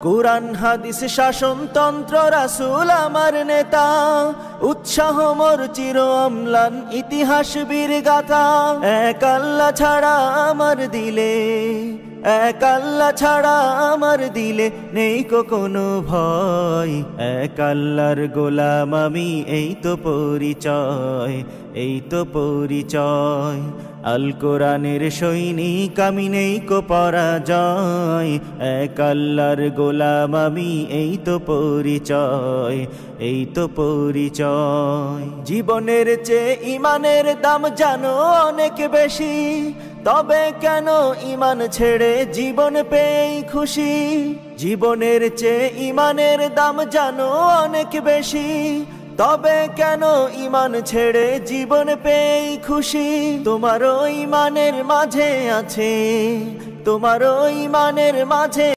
কুরআন হাদিস শাসনতন্ত্র রাসূল আমার নেতা, উৎসাহ মোর চির অম্লান ইতিহাস বীর গাথা। এক আল্লাহ ছাড়া আমার দিলে, এক আল্লাহ ছাড়া আমার দিলে নেই কোনো ভয়। এক আল্লাহর গোলাম আমি, এই তো পরিচয়, এই তো পরিচয়। আল কোরআনের সৈনিক আমি, নেই কো পরাজয়। এক আল্লাহর গোলাম আমি, এই তো পরিচয়, এই তো পরিচয়। জীবনের চেয়ে ইমানের দাম জানো অনেক বেশি, তবে কেন ইমান ছেড়ে জীবন পেয়েই খুশি। জীবনের চেয়ে ইমানের দাম জানো অনেক বেশি, তবে কেন ইমান ছেড়ে জীবন পেয়েই খুশি। তোমারও ইমানের মাঝে আছে, তোমারও ইমানের মাঝে